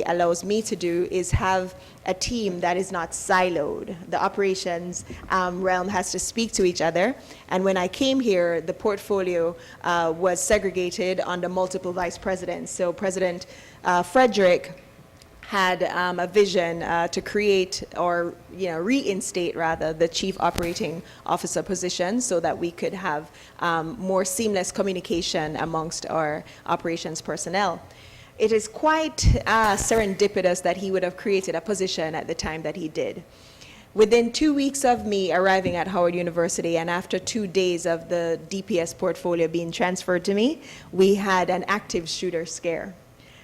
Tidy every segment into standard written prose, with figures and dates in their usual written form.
allows me to do is have a team that is not siloed. The operations realm has to speak to each other. And when I came here, the portfolio was segregated under multiple vice presidents. So President Frederick had a vision to create or reinstate rather the chief operating officer position so that we could have more seamless communication amongst our operations personnel. It is quite serendipitous that he would have created a position at the time that he did. Within 2 weeks of me arriving at Howard University and after 2 days of the DPS portfolio being transferred to me, we had an active shooter scare.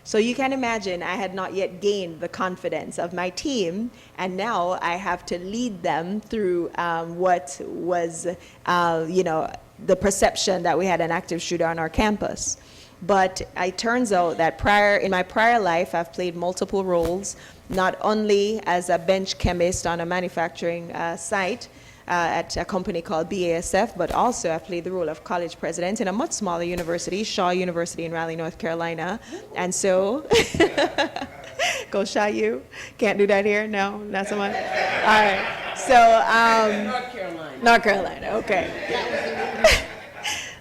So you can imagine I had not yet gained the confidence of my team, and now I have to lead them through what was, the perception that we had an active shooter on our campus. But it turns out that in my prior life, I've played multiple roles, not only as a bench chemist on a manufacturing site at a company called BASF, but also I've played the role of college president in a much smaller university, Shaw University in Raleigh, North Carolina. And so, go Shaw U. Can't do that here? No, not so much? All right. So, North Carolina. North Carolina, okay.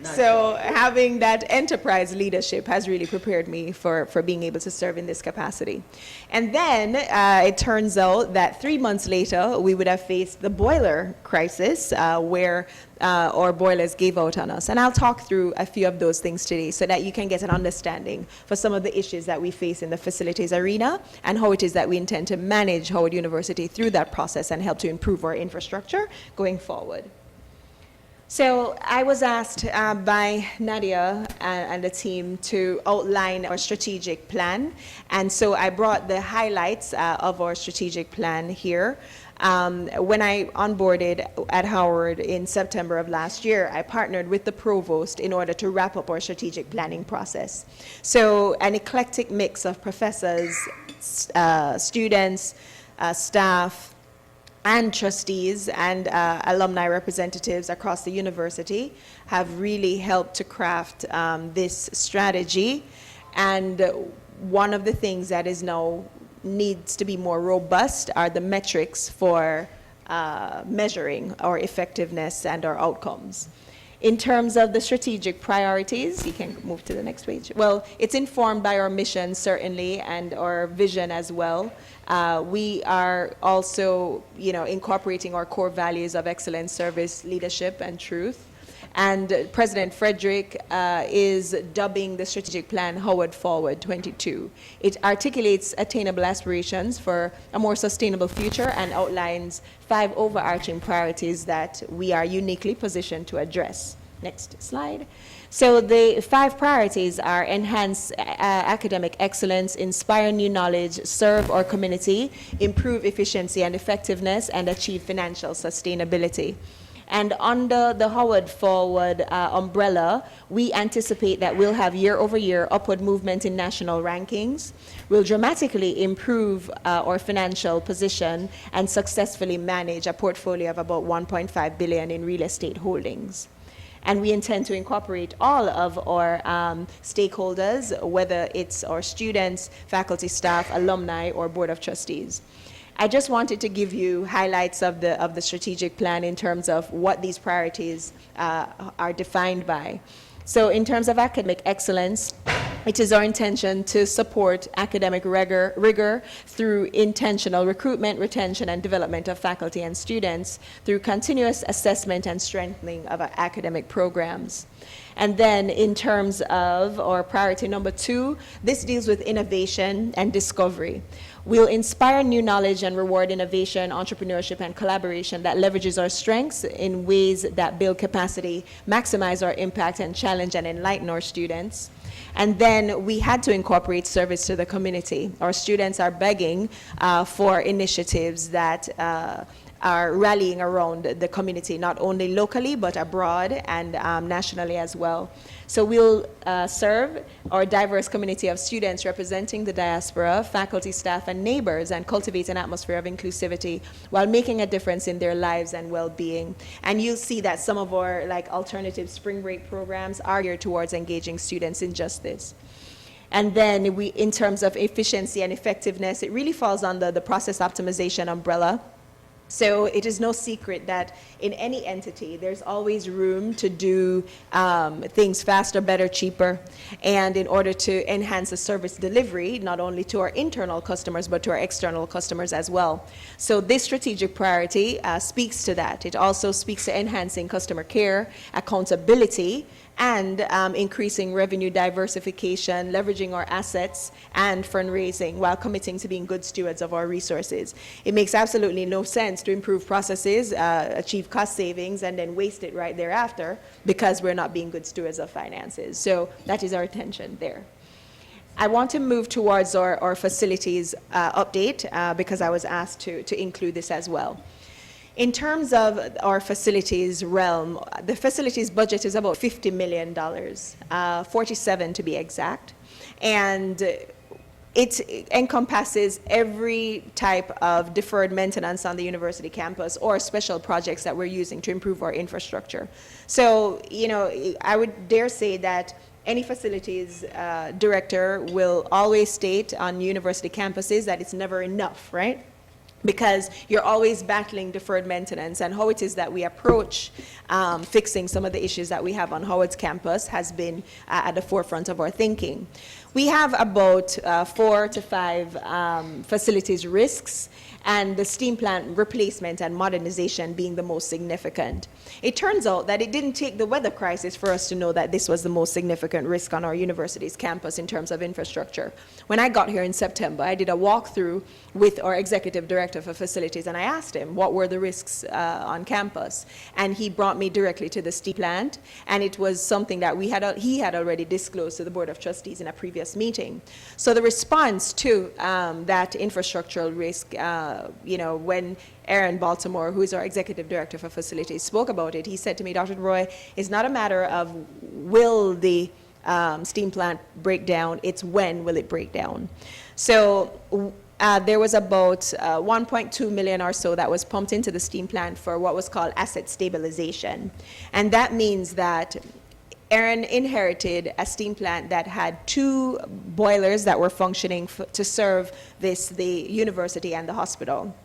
So having that enterprise leadership has really prepared me for being able to serve in this capacity. And then it turns out that 3 months later, we would have faced the boiler crisis where our boilers gave out on us. And I'll talk through a few of those things today so that you can get an understanding for some of the issues that we face in the facilities arena and how it is that we intend to manage Howard University through that process and help to improve our infrastructure going forward. So I was asked by Nadia and the team to outline our strategic plan. And so I brought the highlights of our strategic plan here. When I onboarded at Howard in September of last year, I partnered with the provost in order to wrap up our strategic planning process. So an eclectic mix of professors, students, staff, and trustees and alumni representatives across the university have really helped to craft this strategy. And one of the things that is now needs to be more robust are the metrics for measuring our effectiveness and our outcomes. In terms of the strategic priorities, you can move to the next page. Well, it's informed by our mission, certainly, and our vision as well. We are also, incorporating our core values of excellence, service, leadership, and truth. And President Frederick is dubbing the strategic plan Howard Forward 22. It articulates attainable aspirations for a more sustainable future and outlines 5 overarching priorities that we are uniquely positioned to address. Next slide. So the 5 priorities are enhance academic excellence, inspire new knowledge, serve our community, improve efficiency and effectiveness, and achieve financial sustainability. And under the Howard Forward umbrella, we anticipate that we'll have year-over-year upward movement in national rankings. We'll dramatically improve our financial position and successfully manage a portfolio of about $1.5 billion in real estate holdings. And we intend to incorporate all of our stakeholders, whether it's our students, faculty, staff, alumni, or board of trustees. I just wanted to give you highlights of the strategic plan in terms of what these priorities are defined by. So in terms of academic excellence, it is our intention to support academic rigor through intentional recruitment, retention, and development of faculty and students through continuous assessment and strengthening of our academic programs. And then in terms of our priority number 2, this deals with innovation and discovery. We'll inspire new knowledge and reward innovation, entrepreneurship, and collaboration that leverages our strengths in ways that build capacity, maximize our impact, and challenge and enlighten our students. And then we had to incorporate service to the community. Our students are begging for initiatives that are rallying around the community, not only locally, but abroad and nationally as well. So we'll serve our diverse community of students representing the diaspora, faculty, staff, and neighbors, and cultivate an atmosphere of inclusivity while making a difference in their lives and well-being. And you'll see that some of our alternative spring break programs are geared towards engaging students in just this. And then in terms of efficiency and effectiveness, it really falls under the process optimization umbrella. So it is no secret that in any entity, there's always room to do things faster, better, cheaper, and in order to enhance the service delivery, not only to our internal customers, but to our external customers as well. So this strategic priority speaks to that. It also speaks to enhancing customer care, accountability, and increasing revenue diversification, leveraging our assets, and fundraising while committing to being good stewards of our resources. It makes absolutely no sense to improve processes, achieve cost savings, and then waste it right thereafter because we're not being good stewards of finances. So that is our attention there. I want to move towards our facilities update because I was asked to include this as well. In terms of our facilities realm, the facilities budget is about $50 million, 47 to be exact. And it encompasses every type of deferred maintenance on the university campus or special projects that we're using to improve our infrastructure. So, you know, I would dare say that any facilities director will always state on university campuses that it's never enough, right? Because you're always battling deferred maintenance, and how it is that we approach fixing some of the issues that we have on Howard's campus has been at the forefront of our thinking. We have about 4 to 5 facilities risks, and the steam plant replacement and modernization being the most significant. It turns out that it didn't take the weather crisis for us to know that this was the most significant risk on our university's campus in terms of infrastructure. When I got here in September, I did a walkthrough with our executive director for facilities, and I asked him what were the risks on campus, and he brought me directly to the steam plant, and it was something that he had already disclosed to the Board of Trustees in a previous meeting. So the response to that infrastructural risk, you know, when Aaron Baltimore, who is our executive director for facilities, spoke about it, he said to me, Dr. Roy, it's not a matter of will the steam plant break down, it's when will it break down. So there was about 1.2 million or so that was pumped into the steam plant for what was called asset stabilization. And that means that Aaron inherited a steam plant that had 2 boilers that were functioning to serve the university and the hospital.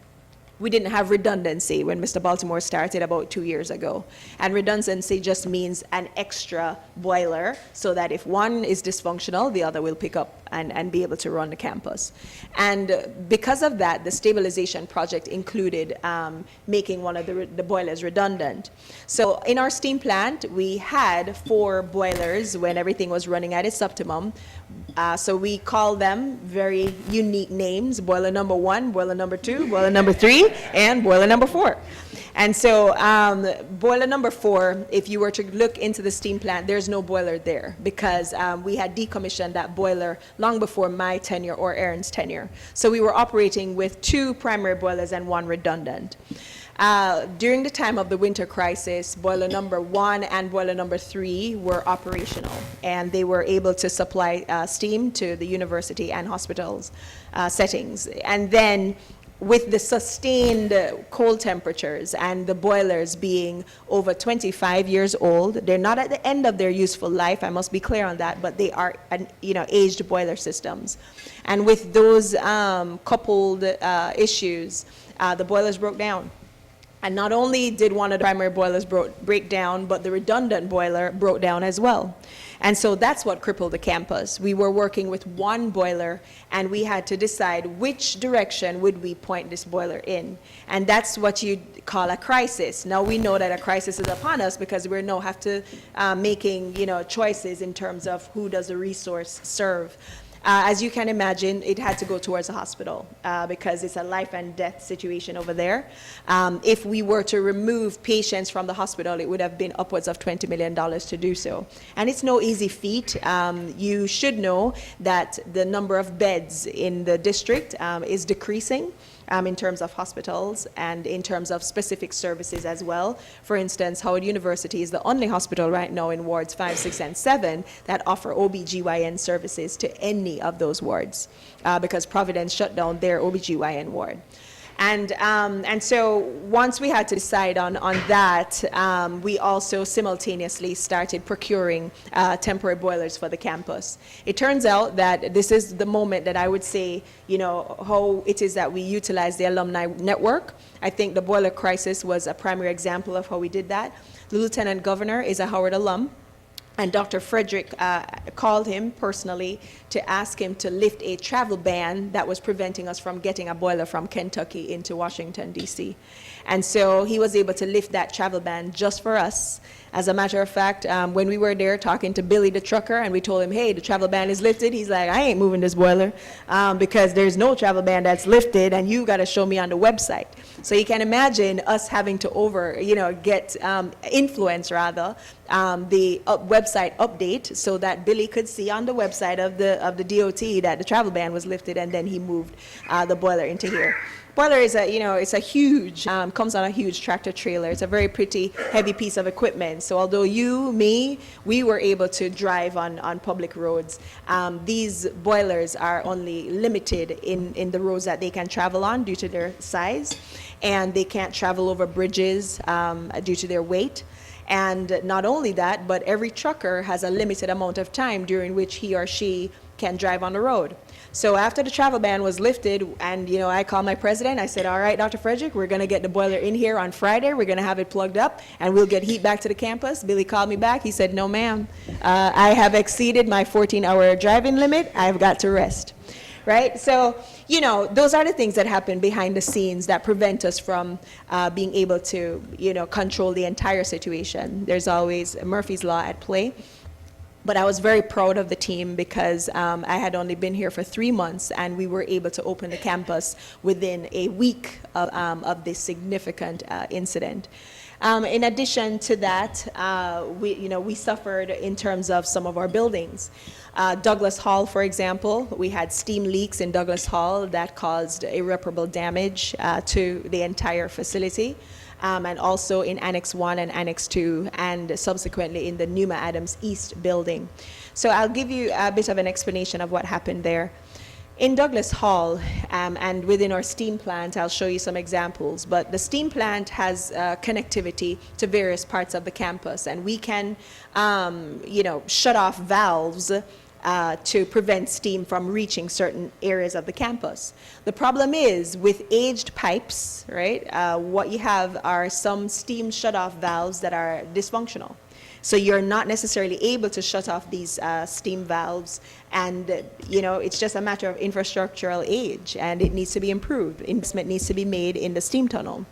We didn't have redundancy when Mr. Baltimore started about 2 years ago. And redundancy just means an extra boiler so that if one is dysfunctional, the other will pick up and be able to run the campus. And because of that, the stabilization project included making one of the boilers redundant. So in our steam plant, we had 4 boilers when everything was running at its optimum. So we call them very unique names: boiler number 1, boiler number 2, boiler number 3, and boiler number 4. And so boiler number 4, if you were to look into the steam plant, there's no boiler there because we had decommissioned that boiler long before my tenure or Aaron's tenure. So we were operating with 2 primary boilers and 1 redundant. During the time of the winter crisis, boiler number 1 and boiler number 3 were operational, and they were able to supply steam to the university and hospitals settings. And then with the sustained cold temperatures and the boilers being over 25 years old, they're not at the end of their useful life, I must be clear on that, but they are aged boiler systems. And with those coupled issues, the boilers broke down. And not only did one of the primary boilers break down, but the redundant boiler broke down as well. And so that's what crippled the campus. We were working with 1 boiler, and we had to decide which direction would we point this boiler in. And that's what you call a crisis. Now we know that a crisis is upon us because we now have to making choices in terms of who does the resource serve. As you can imagine, it had to go towards the hospital because it's a life and death situation over there. If we were to remove patients from the hospital, it would have been upwards of $20 million to do so. And it's no easy feat. You should know that the number of beds in the district is decreasing. In terms of hospitals and in terms of specific services as well. For instance, Howard University is the only hospital right now in wards 5, 6, and 7 that offer OBGYN services to any of those wards because Providence shut down their OBGYN ward. And so once we had to decide on that, we also simultaneously started procuring temporary boilers for the campus. It turns out that this is the moment that I would say, how it is that we utilize the alumni network. I think the boiler crisis was a primary example of how we did that. The lieutenant governor is a Howard alum. And Dr. Frederick called him personally to ask him to lift a travel ban that was preventing us from getting a boiler from Kentucky into Washington, D.C. And so he was able to lift that travel ban just for us. As a matter of fact, when we were there talking to Billy the trucker and we told him, hey, the travel ban is lifted, he's like, I ain't moving this boiler because there's no travel ban that's lifted and you got to show me on the website. So you can imagine us having to get influence rather, the website update so that Billy could see on the website of the DOT that the travel ban was lifted, and then he moved the boiler into here. Boiler is it's a huge, comes on a huge tractor trailer. It's a very pretty heavy piece of equipment. So although we were able to drive on public roads, these boilers are only limited in the roads that they can travel on due to their size, and they can't travel over bridges due to their weight. And not only that, but every trucker has a limited amount of time during which he or she can drive on the road. So after the travel ban was lifted, and I called my president, I said, all right, Dr. Frederick, we're going to get the boiler in here on Friday. We're going to have it plugged up, and we'll get heat back to the campus. Billy called me back. He said, no, ma'am. I have exceeded my 14-hour driving limit. I've got to rest. Right? So, those are the things that happen behind the scenes that prevent us from being able to, control the entire situation. There's always Murphy's Law at play. But I was very proud of the team because I had only been here for 3 months, and we were able to open the campus within a week of this significant incident. In addition to that, we suffered in terms of some of our buildings. Douglas Hall, for example, we had steam leaks in Douglas Hall that caused irreparable damage to the entire facility. And also in Annex 1 and Annex 2, and subsequently in the Numa Adams East building. So I'll give you a bit of an explanation of what happened there. In Douglas Hall and within our steam plant, I'll show you some examples, but the steam plant has connectivity to various parts of the campus, and we can shut off valves to prevent steam from reaching certain areas of the campus. The problem is with aged pipes, right, what you have are some steam shut-off valves that are dysfunctional. So you're not necessarily able to shut off these steam valves, and it's just a matter of infrastructural age, and it needs to be improved. Investment needs to be made in the steam tunnel.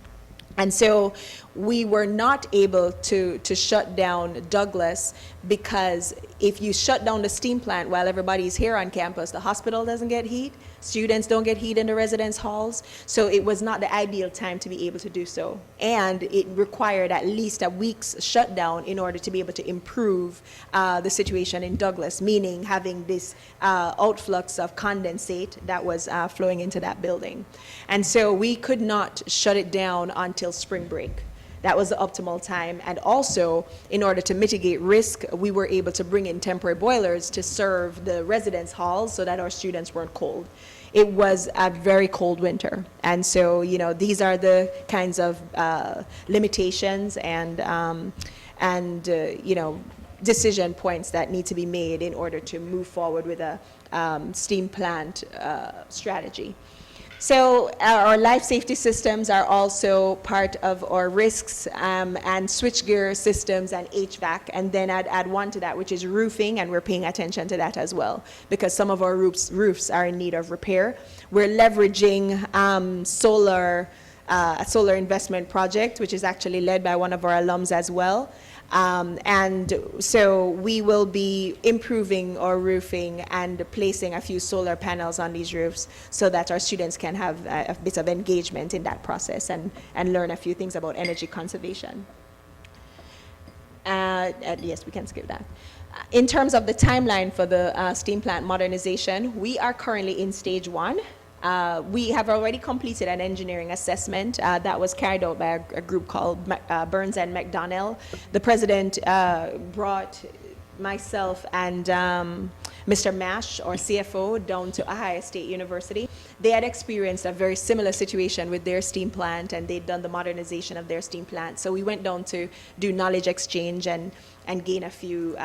And so we were not able to shut down Douglas because if you shut down the steam plant while everybody's here on campus, the hospital doesn't get heat, students don't get heat in the residence halls, so it was not the ideal time to be able to do so. And it required at least a week's shutdown in order to be able to improve the situation in Douglas, meaning having this outflux of condensate that was flowing into that building. And so we could not shut it down until spring break. That was the optimal time. And also, in order to mitigate risk, we were able to bring in temporary boilers to serve the residence halls so that our students weren't cold. It was a very cold winter. And so, these are the kinds of limitations and decision points that need to be made in order to move forward with a steam plant strategy. So our life safety systems are also part of our risks, and switchgear systems and HVAC, and then I'd add one to that, which is roofing, and we're paying attention to that as well because some of our roofs are in need of repair. We're leveraging a solar investment project, which is actually led by one of our alums as well. And so we will be improving our roofing and placing a few solar panels on these roofs so that our students can have a bit of engagement in that process and learn a few things about energy conservation. Yes, we can skip that. In terms of the timeline for the steam plant modernization, we are currently in stage 1. We have already completed an engineering assessment that was carried out by a group called Burns and McDonnell. The president brought myself and Mr. Mash, our CFO, down to Ohio State University. They had experienced a very similar situation with their steam plant, and they'd done the modernization of their steam plant. So we went down to do knowledge exchange and gain a few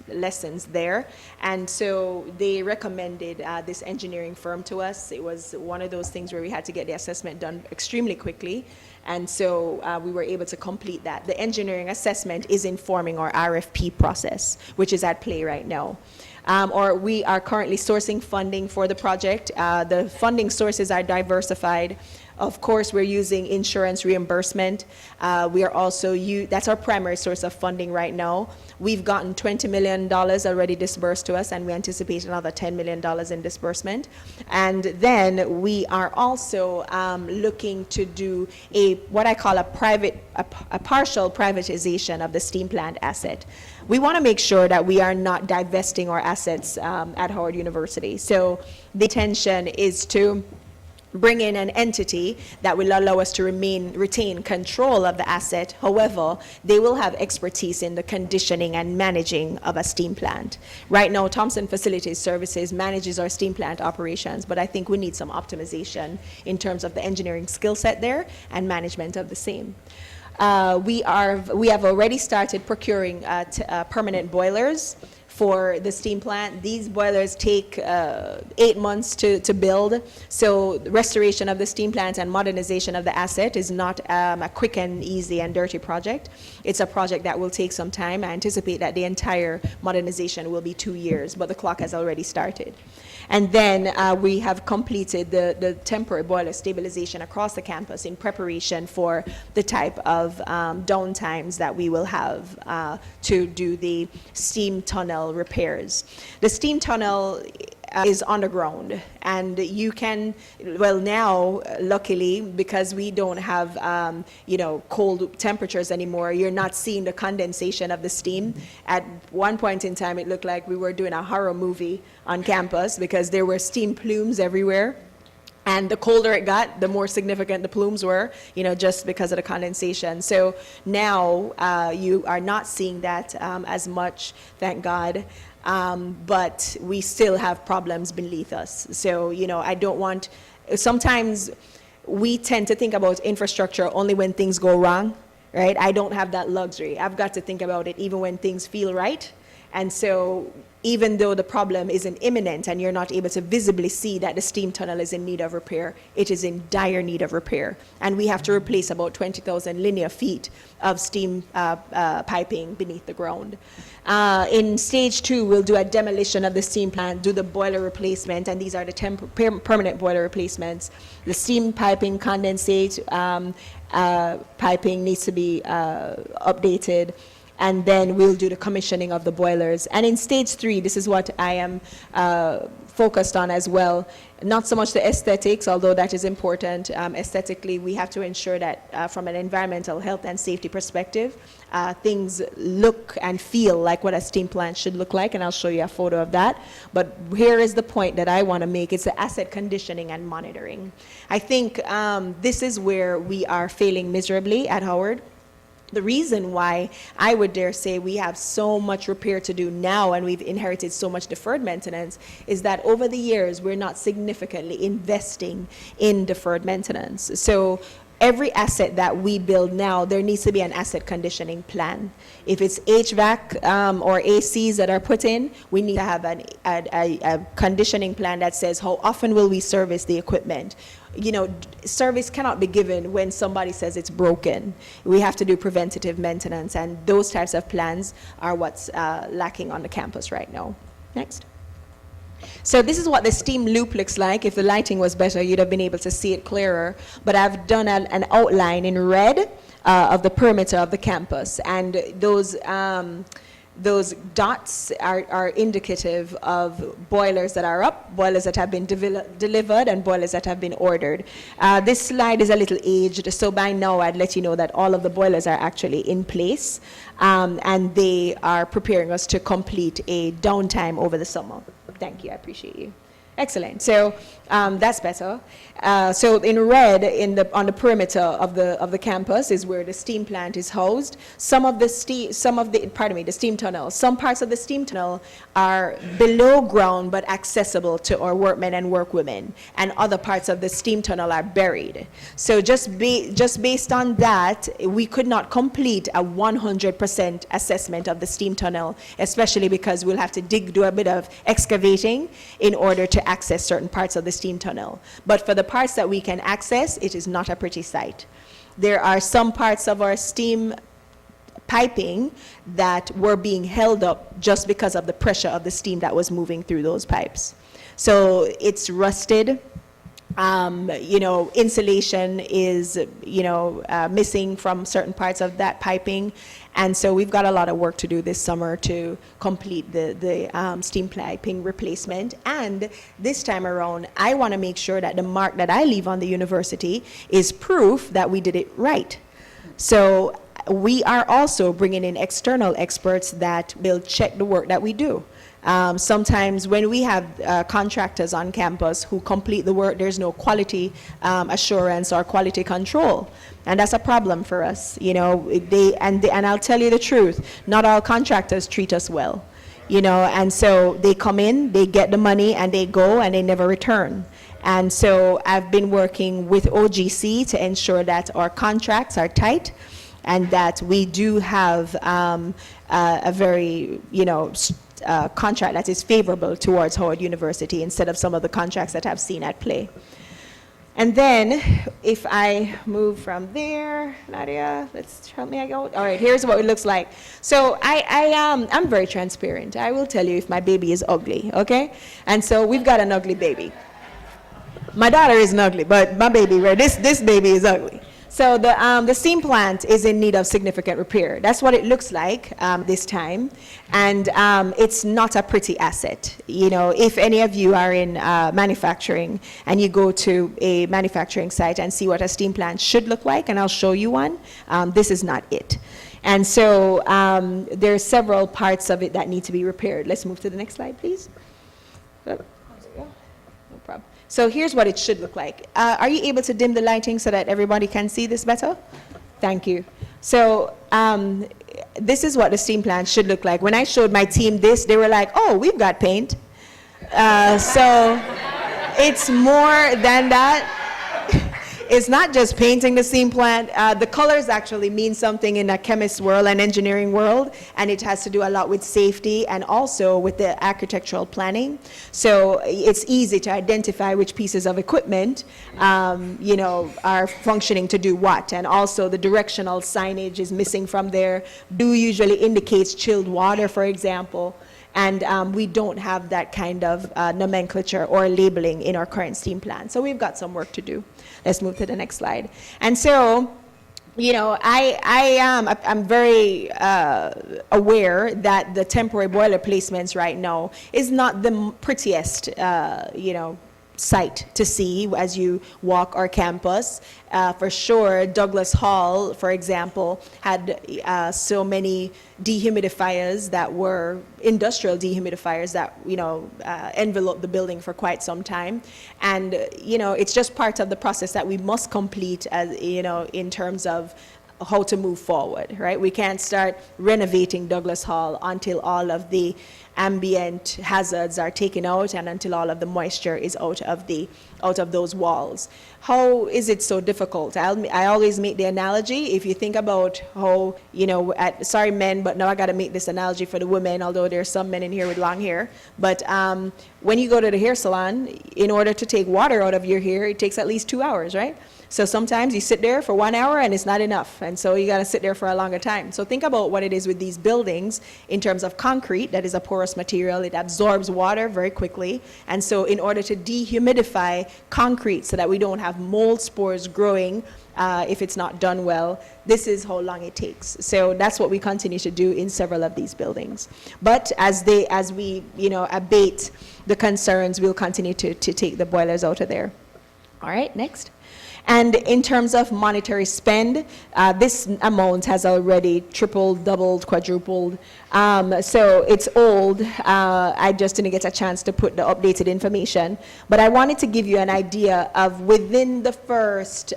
lessons there. And so they recommended this engineering firm to us. It was one of those things where we had to get the assessment done extremely quickly. And so we were able to complete that. The engineering assessment is informing our RFP process, which is at play right now. Or we are currently sourcing funding for the project. The funding sources are diversified. Of course, we're using insurance reimbursement. We are also, that's our primary source of funding right now. We've gotten $20 million already disbursed to us, and we anticipate another $10 million in disbursement. And then we are also looking to do what I call a partial privatization of the steam plant asset. We want to make sure that we are not divesting our assets at Howard University. So the intention is to bring in an entity that will allow us to retain control of the asset. However, they will have expertise in the conditioning and managing of a steam plant. Right now, Thompson Facilities Services manages our steam plant operations, but I think we need some optimization in terms of the engineering skill set there and management of the same. We have already started procuring permanent boilers for the steam plant. These boilers take 8 months to build. So the restoration of the steam plant and modernization of the asset is not a quick and easy and dirty project. It's a project that will take some time. I anticipate that the entire modernization will be 2 years, but the clock has already started. And then we have completed the temporary boiler stabilization across the campus in preparation for the type of downtimes that we will have to do the steam tunnel repairs. The steam tunnel is underground, and you can, well now, luckily, because we don't have, cold temperatures anymore, you're not seeing the condensation of the steam. At one point in time, it looked like we were doing a horror movie on campus because there were steam plumes everywhere. And the colder it got, the more significant the plumes were, just because of the condensation. So now you are not seeing that as much, thank God. But we still have problems beneath us. So, I don't want, sometimes we tend to think about infrastructure only when things go wrong, right? I don't have that luxury. I've got to think about it even when things feel right. And so even though the problem isn't imminent and you're not able to visibly see that the steam tunnel is in need of repair, it is in dire need of repair. And we have to replace about 20,000 linear feet of steam piping beneath the ground. In stage 2, we'll do a demolition of the steam plant, do the boiler replacement, and these are the permanent boiler replacements. The steam piping condensate piping needs to be updated. And then we'll do the commissioning of the boilers. And in stage 3, this is what I am focused on as well. Not so much the aesthetics, although that is important. Aesthetically, we have to ensure that from an environmental health and safety perspective, things look and feel like what a steam plant should look like, and I'll show you a photo of that. But here is the point that I want to make. It's the asset conditioning and monitoring. I think this is where we are failing miserably at Howard. The reason why I would dare say we have so much repair to do now and we've inherited so much deferred maintenance is that over the years we're not significantly investing in deferred maintenance. So every asset that we build now, there needs to be an asset conditioning plan. If it's HVAC or ACs that are put in, we need to have a conditioning plan that says how often will we service the equipment. Service cannot be given when somebody says it's broken. We have to do preventative maintenance, and those types of plans are what's lacking on the campus right now. Next. So this is what the steam loop looks like. If the lighting was better, you'd have been able to see it clearer. But I've done an outline in red of the perimeter of the campus, and those dots are indicative of boilers that are up, boilers that have been delivered, and boilers that have been ordered. This slide is a little aged, so by now I'd let you know that all of the boilers are actually in place, and they are preparing us to complete a downtime over the summer. Thank you, I appreciate you. Excellent. So that's better. So in red, on the perimeter of the campus is where the steam plant is housed. The steam tunnel. Some parts of the steam tunnel are below ground but accessible to our workmen and workwomen, and other parts of the steam tunnel are buried. So just based on that, we could not complete a 100% assessment of the steam tunnel, especially because we'll have to do a bit of excavating in order to access certain parts of the steam tunnel. But for the parts that we can access, it is not a pretty sight. There are some parts of our steam piping that were being held up just because of the pressure of the steam that was moving through those pipes. So it's rusted. Insulation is, missing from certain parts of that piping. And so we've got a lot of work to do this summer to complete the steam piping replacement. And this time around, I want to make sure that the mark that I leave on the university is proof that we did it right. So we are also bringing in external experts that will check the work that we do. Sometimes when we have contractors on campus who complete the work, there's no quality assurance or quality control. And that's a problem for us. And I'll tell you the truth, not all contractors treat us well. And so they come in, they get the money, and they go, and they never return. And so I've been working with OGC to ensure that our contracts are tight, and that we do have a very, contract that is favorable towards Howard University instead of some of the contracts that I've seen at play. And then if I move from there, Nadia, let's help me out. All right, here's what it looks like. So I'm very transparent. I will tell you if my baby is ugly, okay? And so we've got an ugly baby. My daughter isn't ugly, but my baby, this baby is ugly. So the steam plant is in need of significant repair. That's what it looks like this time. And it's not a pretty asset. If any of you are in manufacturing and you go to a manufacturing site and see what a steam plant should look like, and I'll show you one, this is not it. And so there are several parts of it that need to be repaired. Let's move to the next slide, please. No problem. So here's what it should look like. Are you able to dim the lighting so that everybody can see this better? Thank you. So this is what the steam plant should look like. When I showed my team this, they were like, oh, we've got paint. So it's more than that. It's not just painting the steam plant. The colors actually mean something in a chemist world and engineering world, and it has to do a lot with safety and also with the architectural planning. So it's easy to identify which pieces of equipment, are functioning to do what. And also the directional signage is missing from there. Do usually indicates chilled water, for example. And we don't have that kind of nomenclature or labeling in our current steam plant. So we've got some work to do. Let's move to the next slide. And so, I'm very aware that the temporary boiler placements right now is not the prettiest, site to see as you walk our campus. For sure, Douglas Hall, for example, had so many dehumidifiers that were industrial dehumidifiers that, enveloped the building for quite some time. And, it's just part of the process that we must complete as, in terms of how to move forward, right? We can't start renovating Douglas Hall until all of the ambient hazards are taken out and until all of the moisture is out of those walls. How is it so difficult? I always make the analogy, if you think about how, sorry men, but now I got to make this analogy for the women, although there are some men in here with long hair. But when you go to the hair salon, in order to take water out of your hair, it takes at least 2 hours, right? So sometimes you sit there for 1 hour and it's not enough. And so you got to sit there for a longer time. So think about what it is with these buildings in terms of concrete, that is a porous material. It absorbs water very quickly. And so in order to dehumidify concrete so that we don't have mold spores growing, if it's not done well, this is how long it takes. So that's what we continue to do in several of these buildings. But as we abate the concerns, we'll continue to take the boilers out of there. All right, next. And in terms of monetary spend, this amount has already tripled, doubled, quadrupled. So it's old. I just didn't get a chance to put the updated information. But I wanted to give you an idea of within the first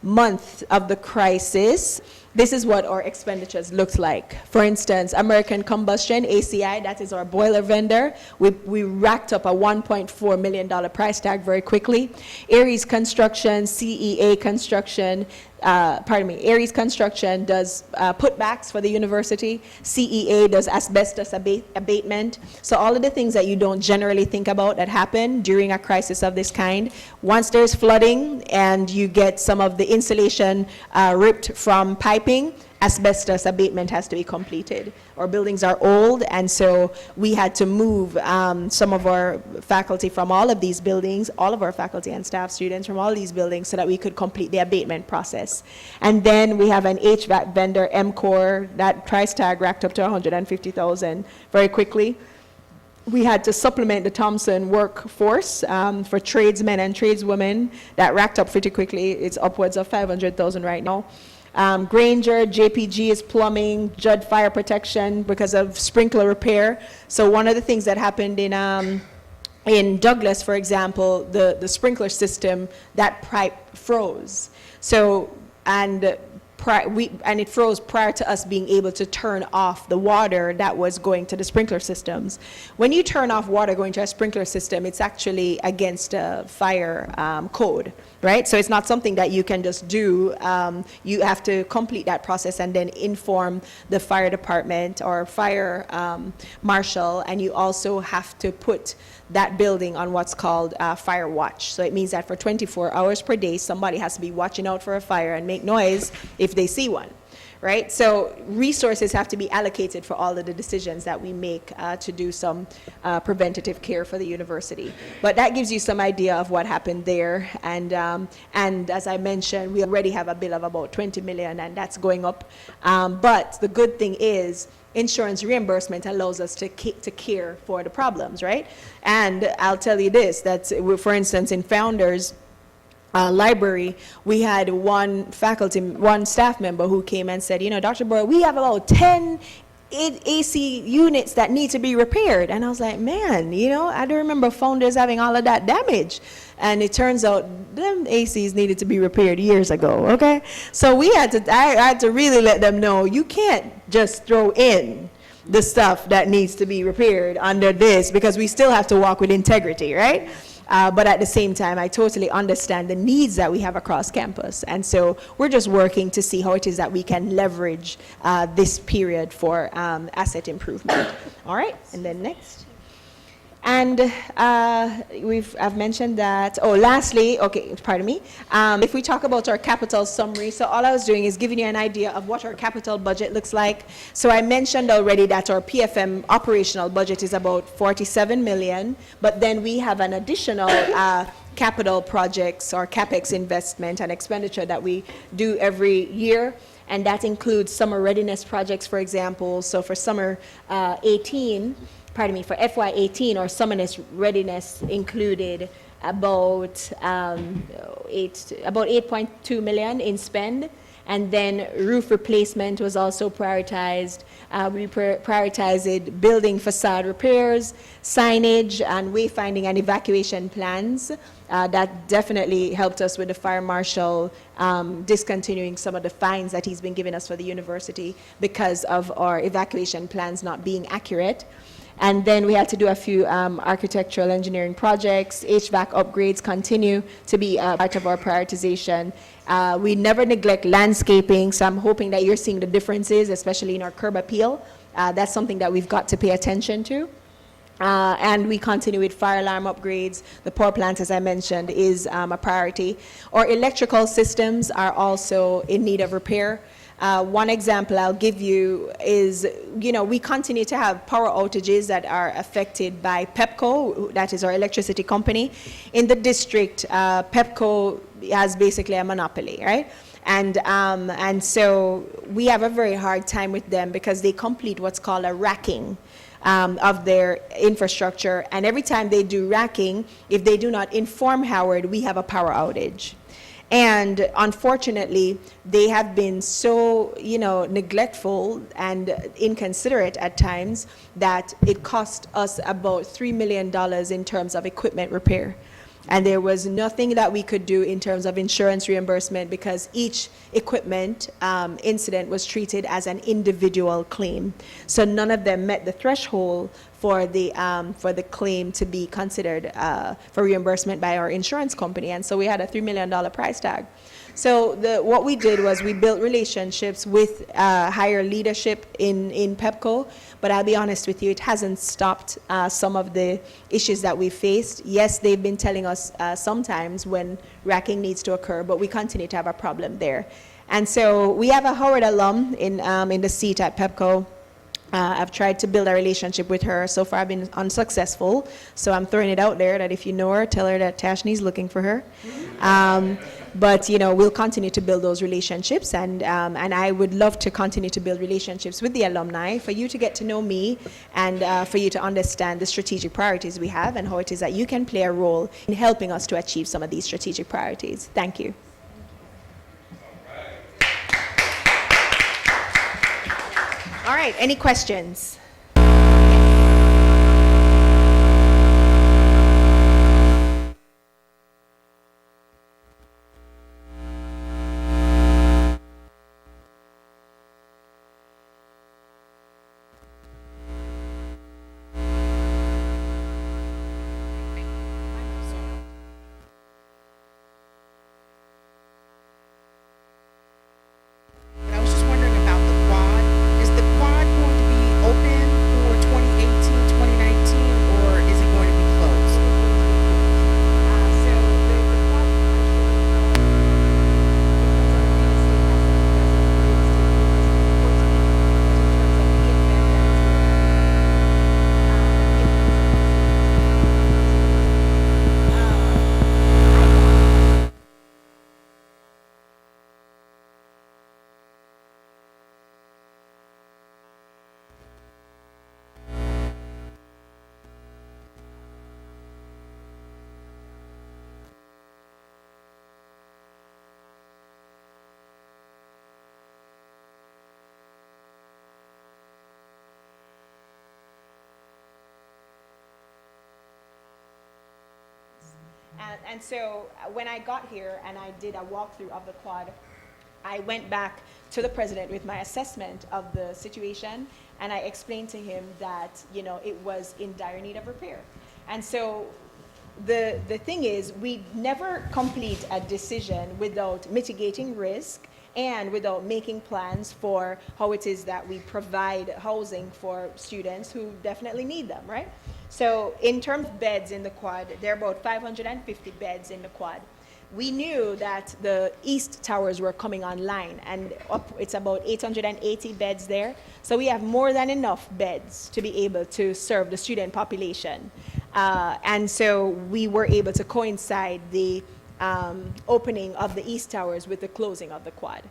month of the crisis, this is what our expenditures looked like. For instance, American Combustion, ACI, that is our boiler vendor. We racked up a $1.4 million price tag very quickly. Aries Construction, CEA Construction, Aries Construction does putbacks for the university. CEA does asbestos abatement. So all of the things that you don't generally think about that happen during a crisis of this kind. Once there's flooding and you get some of the insulation ripped from piping, asbestos abatement has to be completed. Our buildings are old, and so we had to move some of our faculty from all of these buildings, all of our faculty and staff students from all these buildings, so that we could complete the abatement process. And then we have an HVAC vendor, MCOR, that price tag racked up to $150,000 very quickly. We had to supplement the Thompson workforce for tradesmen and tradeswomen. That racked up pretty quickly. It's upwards of $500,000 right now. Granger, JPG is plumbing, Judd fire protection because of sprinkler repair. So one of the things that happened in Douglas, for example, the sprinkler system, that pipe froze. So, and it froze prior to us being able to turn off the water that was going to the sprinkler systems. When you turn off water going to a sprinkler system, it's actually against a fire code, right? So it's not something that you can just do. You have to complete that process and then inform the fire department or fire marshal, and you also have to put that building on what's called fire watch. So it means that for 24 hours per day, somebody has to be watching out for a fire and make noise if they see one, right? So resources have to be allocated for all of the decisions that we make to do some preventative care for the university. But that gives you some idea of what happened there. And as I mentioned, we already have a bill of about $20 million, and that's going up. But the good thing is, insurance reimbursement allows us to care for the problems, right? And I'll tell you this, that for instance, in Founders Library, we had one staff member who came and said, you know, Dr. Boyle, we have about 10 AC units that need to be repaired. And I was like, man, you know, I don't remember Founders having all of that damage. And it turns out them ACs needed to be repaired years ago, okay? So I had to really let them know, you can't just throw in the stuff that needs to be repaired under this, because we still have to walk with integrity, right? But at the same time, I totally understand the needs that we have across campus. And so we're just working to see how it is that we can leverage this period for asset improvement. All right, and then next. And I've mentioned that, lastly, okay, pardon me. If we talk about our capital summary, so all I was doing is giving you an idea of what our capital budget looks like. So I mentioned already that our PFM operational budget is about $47 million, but then we have an additional capital projects or CapEx investment and expenditure that we do every year. And that includes summer readiness projects, for example. So for summer for FY18, our summer readiness included about $8.2 million in spend, and then roof replacement was also prioritized. We prioritized building facade repairs, signage, and wayfinding and evacuation plans. That definitely helped us with the fire marshal discontinuing some of the fines that he's been giving us for the university because of our evacuation plans not being accurate. And then we had to do a few architectural engineering projects. HVAC upgrades continue to be a part of our prioritization. We never neglect landscaping, so I'm hoping that you're seeing the differences, especially in our curb appeal. That's something that we've got to pay attention to. And we continue with fire alarm upgrades. The power plant, as I mentioned, is a priority. Our electrical systems are also in need of repair. One example I'll give you is, we continue to have power outages that are affected by PEPCO, that is our electricity company. In the district, PEPCO has basically a monopoly, right? And so we have a very hard time with them because they complete what's called a racking of their infrastructure. And every time they do racking, if they do not inform Howard, we have a power outage. And unfortunately, they have been so, neglectful and inconsiderate at times that it cost us about $3 million in terms of equipment repair. And there was nothing that we could do in terms of insurance reimbursement because each equipment incident was treated as an individual claim. So none of them met the threshold for the claim to be considered for reimbursement by our insurance company. And so we had a $3 million price tag. So what we did was we built relationships with higher leadership in PEPCO, but I'll be honest with you, it hasn't stopped some of the issues that we faced. Yes, they've been telling us sometimes when racking needs to occur, but we continue to have a problem there. And so we have a Howard alum in the seat at PEPCO. I've tried to build a relationship with her. So far, I've been unsuccessful. So I'm throwing it out there that if you know her, tell her that Tashni's looking for her. But we'll continue to build those relationships, and I would love to continue to build relationships with the alumni for you to get to know me and for you to understand the strategic priorities we have and how it is that you can play a role in helping us to achieve some of these strategic priorities. Thank you. All right, any questions? I was just wondering about the quad. Is the quad going to be open for 2018, 2019, or is it going to be closed? And so when I got here and I did a walkthrough of the quad, I went back to the president with my assessment of the situation, and I explained to him that, it was in dire need of repair. And so the thing is, we never complete a decision without mitigating risk and without making plans for how it is that we provide housing for students who definitely need them, right? So in terms of beds in the quad, there are about 550 beds in the quad. We knew that the east towers were coming online, and it's about 880 beds there. So we have more than enough beds to be able to serve the student population. And so we were able to coincide the opening of the east towers with the closing of the quad.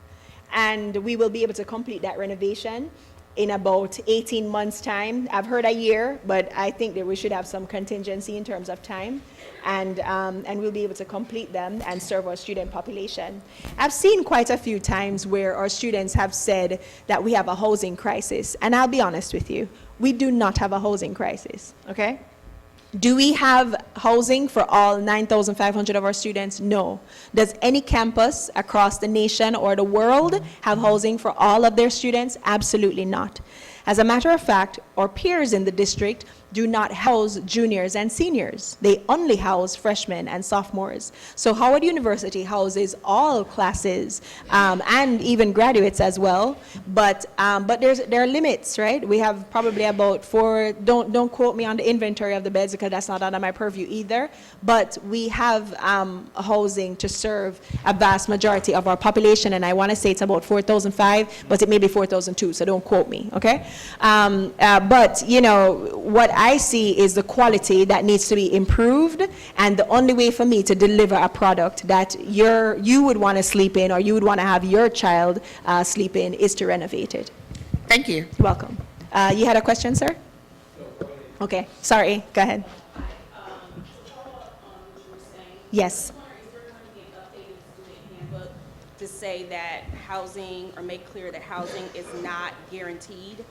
And we will be able to complete that renovation in about 18 months' time. I've heard a year, but I think that we should have some contingency in terms of time. And we'll be able to complete them and serve our student population. I've seen quite a few times where our students have said that we have a housing crisis. And I'll be honest with you, we do not have a housing crisis, okay? Do we have housing for all 9,500 of our students? No. Does any campus across the nation or the world have housing for all of their students? Absolutely not. As a matter of fact, our peers in the district do not house juniors and seniors. They only house freshmen and sophomores. So Howard University houses all classes and even graduates as well. But there are limits, right? We have probably about 4. Don't quote me on the inventory of the beds because that's not under my purview either. But we have housing to serve a vast majority of our population, and I want to say it's about 4,005, but it may be 4,002. So don't quote me, okay? But what I see is the quality that needs to be improved, and the only way for me to deliver a product that you would want to sleep in or you would want to have your child sleep in is to renovate it. Thank you. You're welcome. You had a question, sir? So Okay, sorry, go ahead. Yes. To say that housing, or make clear that housing is not guaranteed?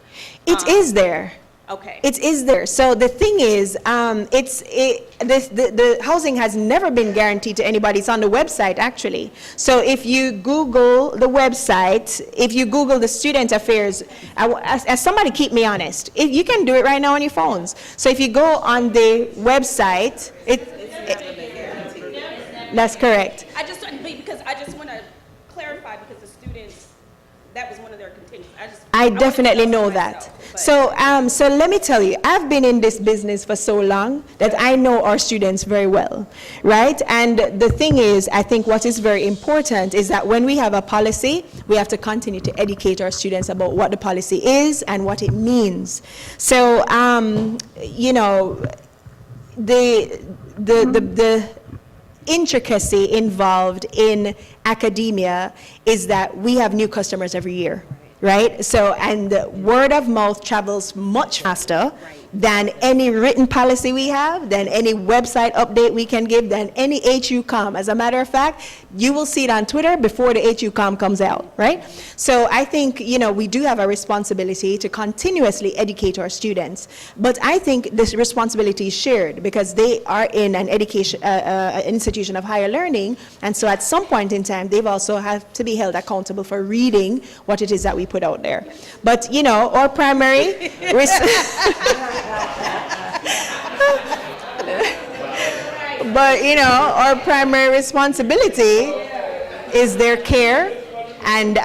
It is there. Okay. It is there. So the thing is, the housing has never been guaranteed to anybody. It's on the website, actually. So if you Google the website, if you Google the student affairs, as somebody keep me honest, you can do it right now on your phones. So if you go on the website, that's correct. Because I just want to clarify, because the students, that was one of their contentions. I wanted to definitely know myself, that. but- So let me tell you, I've been in this business for so long that I know our students very well, right? And the thing is, I think what is very important is that when we have a policy, we have to continue to educate our students about what the policy is and what it means. So, you know, the intricacy involved in academia is that we have new customers every year, right? So, and the word of mouth travels much faster than any written policy we have, than any website update we can give, than any HUCOM. As a matter of fact, you will see it on Twitter before the HUCOM comes out, right? So I think, you know, we do have a responsibility to continuously educate our students, but I think this responsibility is shared because they are in an education, institution of higher learning, and so at some point in time, they've also have to be held accountable for reading what it is that we put out there. But, you know, our primary but, you know, our primary responsibility is their care. And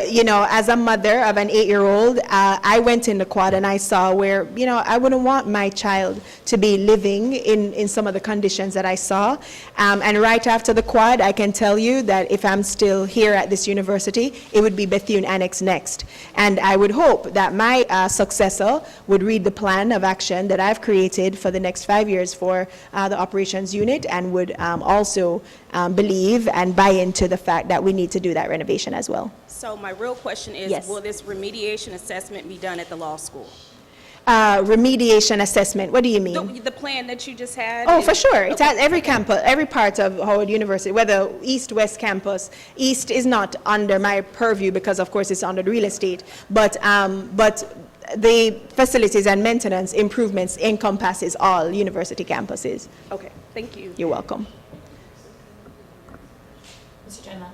you know, as a mother of an 8-year-old, I went in the quad and I saw where, you know, I wouldn't want my child to be living in some of the conditions that I saw. And right after the quad, I can tell you that if I'm still here at this university, it would be Bethune Annex next. And I would hope that my successor would read the plan of action that I've created for the next 5 years for the operations unit, and would also believe and buy into the fact that we need to do that renovation as well. So my real question is, Yes. will this remediation assessment be done at the law school? Remediation assessment, what do you mean? The plan that you just had? Oh, for sure. It's at every campus, every part of Howard University, whether East-West campus. East is not under my purview because, of course, it's under the real estate. But the facilities and maintenance improvements encompasses all university campuses. Okay, thank you. You're welcome. Mr. General.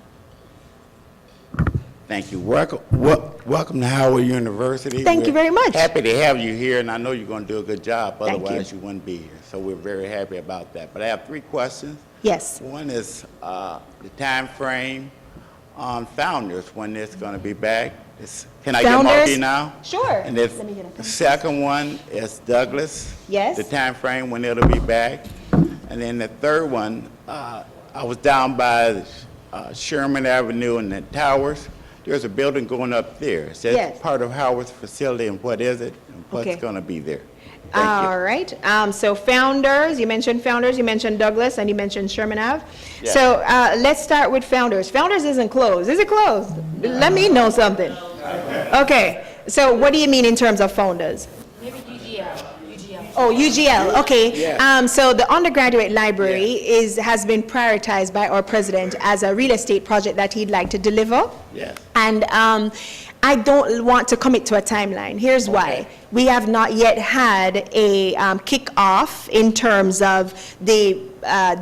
Thank you. Welcome to Howard University. Thank you very much. Happy to have you here, and I know you're going to do a good job. Thank you. Otherwise, you wouldn't be here. So we're very happy about that. But I have 3 questions. Yes. One is the time frame on Founders, when it's going to be back. Can I get Founders? Marky now? Sure. And Let me get a pen. the second one is Douglas. Yes. The time frame when it'll be back. And then the third one, I was down by Sherman Avenue and the towers. There's a building going up there. Is that Yes. part of Howard's facility, and what is it? And what's Okay. going to be there? Thank you. All right. So Founders, you mentioned Douglas, and you mentioned Sherman Ave. Yes. So let's start with Founders. Founders isn't closed. Is it closed? Let me know something. Okay. So what do you mean in terms of Founders? Maybe UGL. Oh, UGL, okay. Yeah. So the undergraduate library has been prioritized by our president as a real estate project that he'd like to deliver. Yes. And I don't want to commit to a timeline. Here's why. We have not yet had a kick-off in terms of the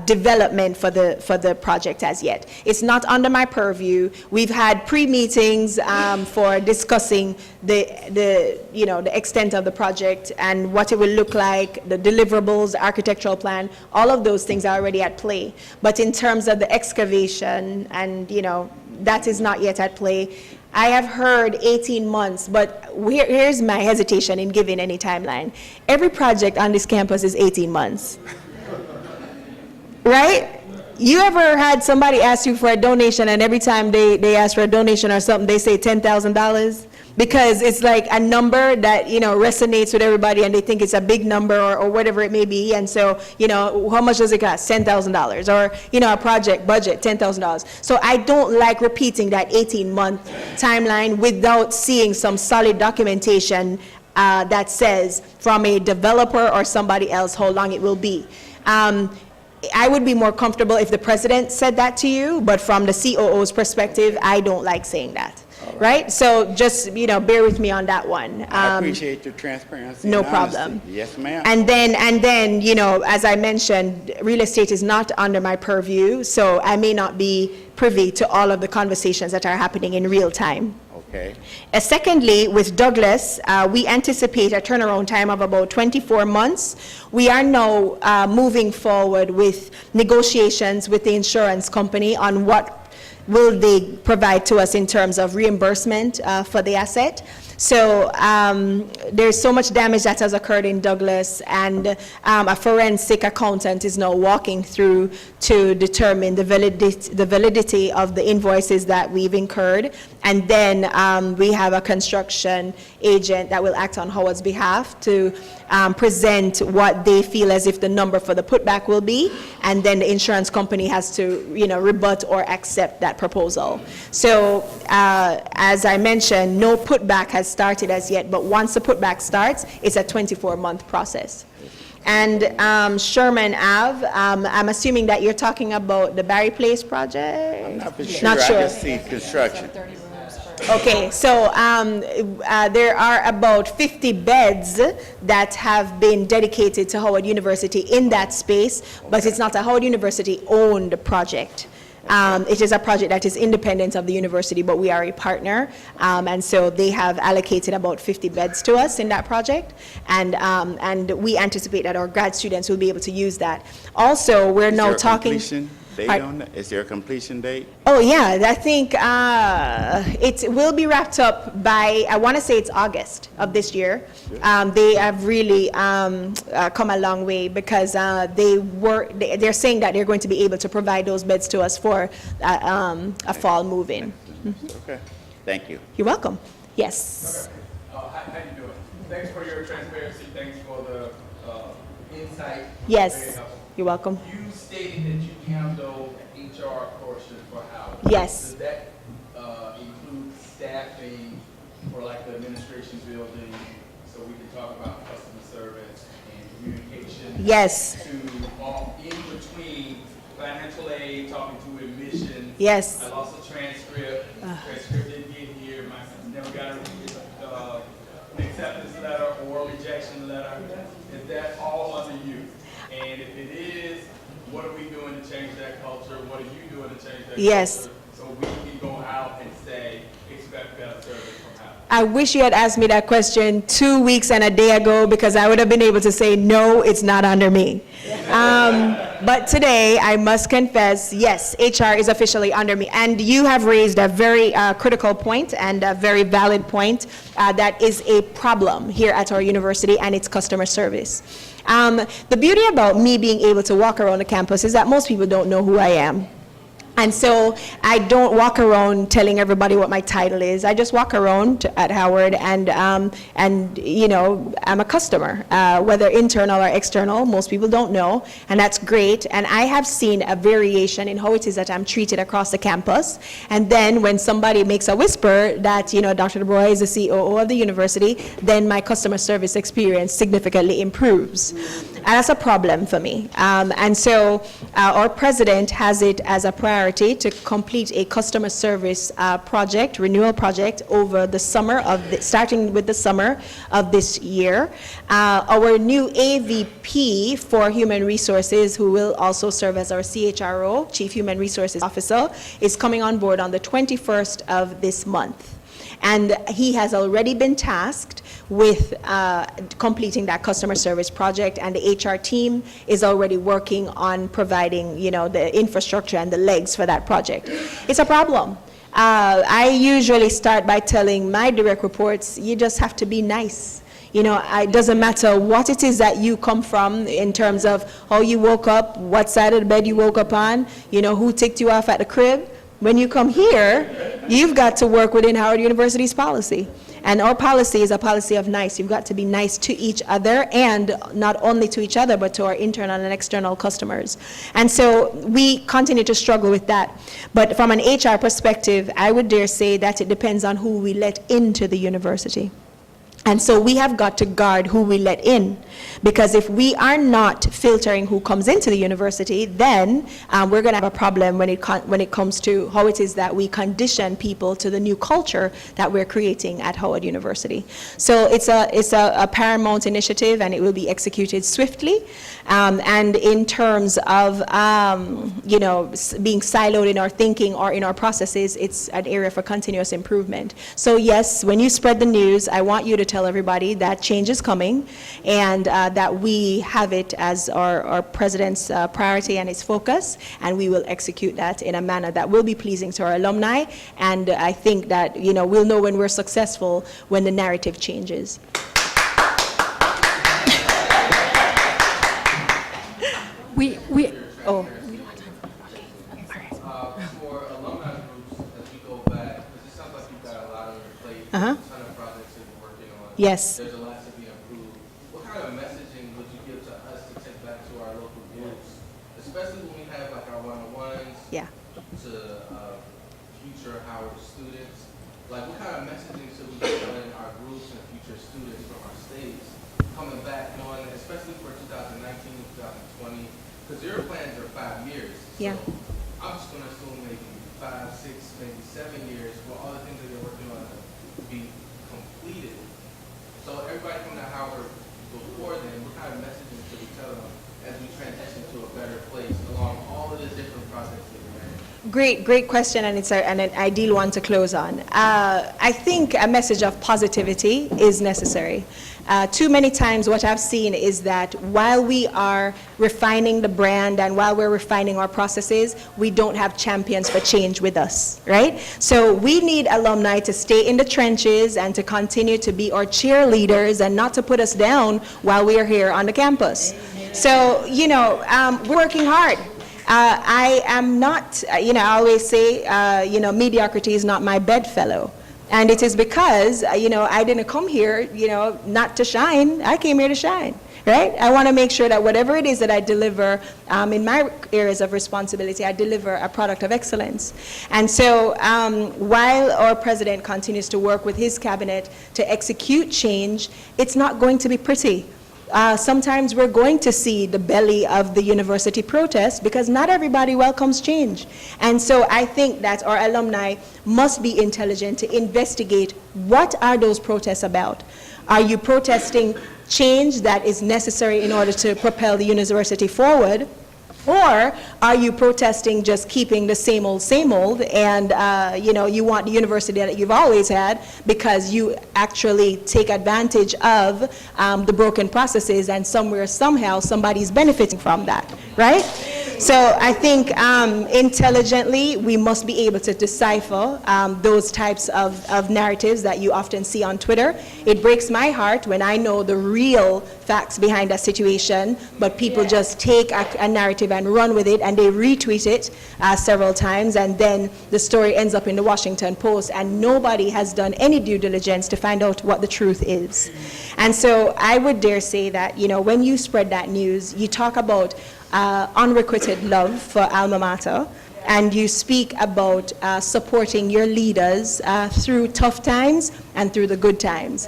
development for the project as yet. It's not under my purview. We've had pre-meetings for discussing the extent of the project and what it will look like, the deliverables, the architectural plan. All of those things are already at play. But in terms of the excavation and that is not yet at play. I have heard 18 months, but here's my hesitation in giving any timeline. Every project on this campus is 18 months. Right? You ever had somebody ask you for a donation, and every time they ask for a donation or something, they say $10,000? Because it's like a number that, resonates with everybody, and they think it's a big number or whatever it may be. And so, how much does it cost? $10,000. Or, a project budget, $10,000. So I don't like repeating that 18-month timeline without seeing some solid documentation that says from a developer or somebody else how long it will be. I would be more comfortable if the president said that to you, but from the COO's perspective, I don't like saying that, right? So just, bear with me on that one. I appreciate your transparency. No and honesty. problem. Yes, ma'am. And then, as I mentioned, real estate is not under my purview, so I may not be privy to all of the conversations that are happening in real time. Okay. Secondly, with Douglas, we anticipate a turnaround time of about 24 months. We are now moving forward with negotiations with the insurance company on what will they provide to us in terms of reimbursement for the asset. So there's so much damage that has occurred in Douglas, and a forensic accountant is now walking through to determine the validity of the invoices that we've incurred. And then we have a construction agent that will act on Howard's behalf to present what they feel as if the number for the putback will be, and then the insurance company has to, rebut or accept that proposal. So as I mentioned, no putback has started as yet, but once the putback starts, it's a 24-month process. And Sherman Ave, I'm assuming that you're talking about the Barry Place project? I'm not for sure. Not sure. I just see construction. Okay, so there are about 50 beds that have been dedicated to Howard University in that space, but it's not a Howard University-owned project. It is a project that is independent of the university, but we are a partner, and so they have allocated about 50 beds to us in that project, and we anticipate that our grad students will be able to use that. Also, we're now talking. Completion date on that? Is there a completion date? Oh yeah, I think it will be wrapped up by, I want to say it's August of this year. They have really come a long way, because they're saying that they're going to be able to provide those beds to us for a fall move-in. Okay. Thank you. You're welcome. Yes. How you doing? Thanks for your transparency. Thanks for the insight. Very Yes. helpful. You're welcome. You stated that you handle the HR portion for Howard. Yes. Does that include staffing for like the administration building, so we can talk about customer service and communication? Yes. To in between financial aid, talking to admissions. Yes. I lost a transcript. Transcript didn't get here. My sister never got an acceptance letter or rejection letter. Is that all under you? And if it is, what are we doing to change that culture? What are you doing to change that Yes. culture? So we can go out and say, expect better service from Howard. I wish you had asked me that question 2 weeks and a day ago, because I would have been able to say, no, it's not under me. But today, I must confess, yes, HR is officially under me. And you have raised a very critical point and a very valid point that is a problem here at our university, and it's customer service. The beauty about me being able to walk around the campus is that most people don't know who I am. And so I don't walk around telling everybody what my title is. I just walk around at Howard, and I'm a customer, whether internal or external. Most people don't know, and that's great. And I have seen a variation in how it is that I'm treated across the campus. And then when somebody makes a whisper that, Dr. DeBroy is the COO of the university, then my customer service experience significantly improves. And that's a problem for me. And so our president has it as a priority to complete a customer service project, renewal project, over the summer starting with the summer of this year. Our new AVP for Human Resources, who will also serve as our CHRO, Chief Human Resources Officer, is coming on board on the 21st of this month. And he has already been tasked with completing that customer service project, and the HR team is already working on providing, the infrastructure and the legs for that project. It's a problem. I usually start by telling my direct reports, you just have to be nice. It doesn't matter what it is that you come from in terms of how you woke up, what side of the bed you woke up on, who ticked you off at the crib. When you come here, you've got to work within Howard University's policy. And our policy is a policy of nice. You've got to be nice to each other, and not only to each other, but to our internal and external customers. And so we continue to struggle with that. But from an HR perspective, I would dare say that it depends on who we let into the university. And so we have got to guard who we let in, because if we are not filtering who comes into the university, then we're going to have a problem when it comes to how it is that we condition people to the new culture that we're creating at Howard University. So it's a paramount initiative, and it will be executed swiftly. And in terms of being siloed in our thinking or in our processes, it's an area for continuous improvement. So yes, when you spread the news, I want you to tell everybody that change is coming, and that we have it as our president's priority and its focus, and we will execute that in a manner that will be pleasing to our alumni. And I think that we'll know when we're successful when the narrative changes. For alumni groups, as we go back, because it sounds like you've got a lot on your plate, a ton of projects that you're working on. Yes. There's a lot to be improved. What kind of messaging would you give to us to take back to our local groups, especially when we have like our one-on-ones Yeah. to future Howard students? Like, what kind of messaging should we be telling our groups and future students from our states coming back on, especially for 2019 and 2020? Because your plans are 5 years. Yeah. So I'm just going to assume maybe 5, 6, maybe 7 years for all the things that you're working on to be completed. So everybody coming to Howard before then, what kind of messaging should we tell them as we transition to a better place along all of the different projects that we're in? Great question, and it's an ideal one to close on. I think a message of positivity is necessary. Too many times what I've seen is that while we are refining the brand and while we're refining our processes, we don't have champions for change with us, right? So we need alumni to stay in the trenches and to continue to be our cheerleaders and not to put us down while we are here on the campus. So, we're working hard. I am not, I always say, mediocrity is not my bedfellow. And it is because, I didn't come here, not to shine. I came here to shine, right? I want to make sure that whatever it is that I deliver in my areas of responsibility, I deliver a product of excellence. And so while our president continues to work with his cabinet to execute change, it's not going to be pretty. Sometimes we're going to see the belly of the university protest because not everybody welcomes change. And so I think that our alumni must be intelligent to investigate what are those protests about. Are you protesting change that is necessary in order to propel the university forward? Or are you protesting just keeping the same old, and you want the university that you've always had because you actually take advantage of the broken processes, and somehow somebody's benefiting from that, right? So I think intelligently we must be able to decipher those types of narratives that you often see on Twitter. It breaks my heart when I know the real facts behind a situation, but people just take a narrative and run with it, and they retweet it several times, and then the story ends up in the Washington Post, and nobody has done any due diligence to find out what the truth is. And so I would dare say that, when you spread that news, you talk about unrequited love for alma mater, and you speak about supporting your leaders through tough times and through the good times.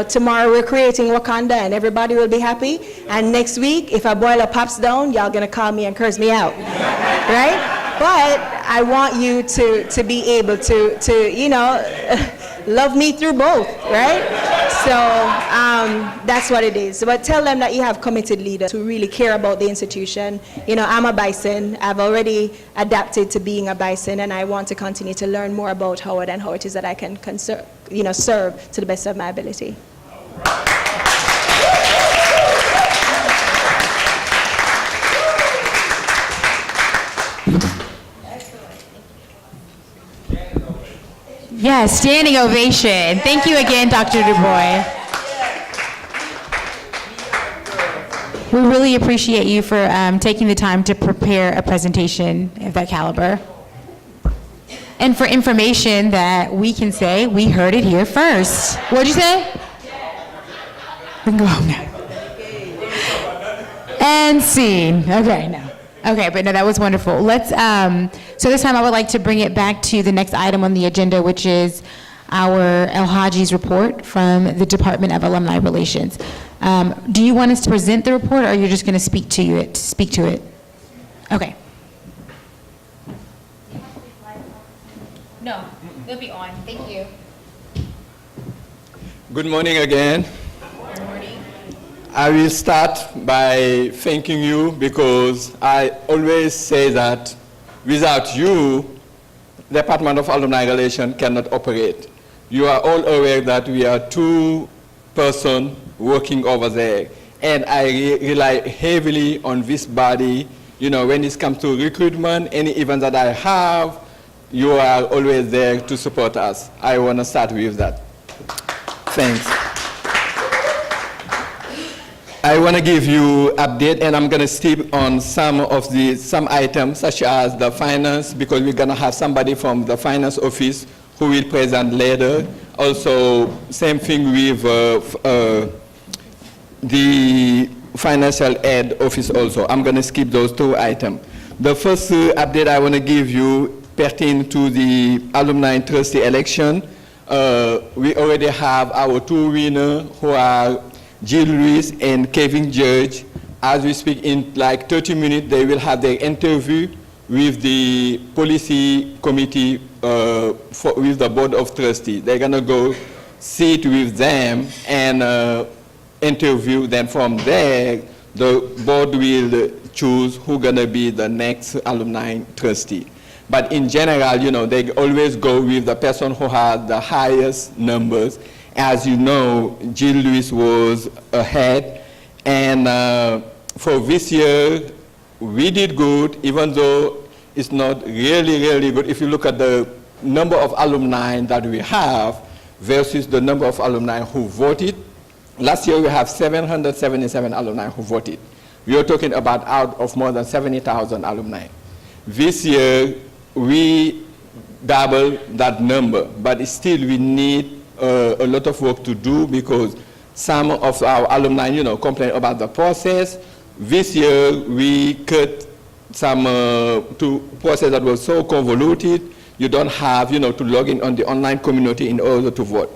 Tomorrow we're creating Wakanda and everybody will be happy, and next week if a boiler pops down, y'all gonna call me and curse me out, right? But I want you to be able to love me through both, right? So that's what it is. But tell them that you have committed leaders who really care about the institution. I'm a Bison. I've already adapted to being a Bison, and I want to continue to learn more about Howard and how it is that I can serve to the best of my ability. Yes, standing ovation. Thank you again, Dr. Du Bois. We really appreciate you for taking the time to prepare a presentation of that caliber. And for information that we can say, we heard it here first. What'd you say? We can go home now. And scene. Okay, no. Okay, but no, that was wonderful. Let's, so this time I would like to bring it back to the next item on the agenda, which is our El Haji's report from the Department of Alumni Relations. Do you want us to present the report, or are you just going to speak to it? Okay. No, they'll be on. Thank you. Good morning again. Good morning. I will start by thanking you because I always say that without you, the Department of Alumni Relations cannot operate. You are all aware that we are 2 persons working over there, and I rely heavily on this body. You know, when it comes to recruitment, any event that I have, you are always there to support us. I want to start with that. Thanks. I want to give you update, and I'm going to skip on some items, such as the finance, because we're going to have somebody from the finance office who will present later. Also, same thing with the financial aid office also. I'm going to skip those 2 items. The first update I want to give you pertains to the alumni trustee election. We already have our 2 winners, who are Jill Lewis and Kevin Judge. As we speak, in like 30 minutes, they will have their interview with the policy committee with the board of trustees. They're going to go sit with them and interview. Then from there, the board will choose who's going to be the next alumni trustee. But in general, you know, they always go with the person who has the highest numbers. As you know, Jill Lewis was ahead, and for this year, we did good, even though it's not really good. If you look at the number of alumni that we have versus the number of alumni who voted, last year we have 777 alumni who voted. We are talking about out of more than 70,000 alumni. This year, we double that number, but still we need a lot of work to do, because some of our alumni, you know, complain about the process. This year, we cut some process that was so convoluted. You don't have, you know, to log in on the online community in order to vote.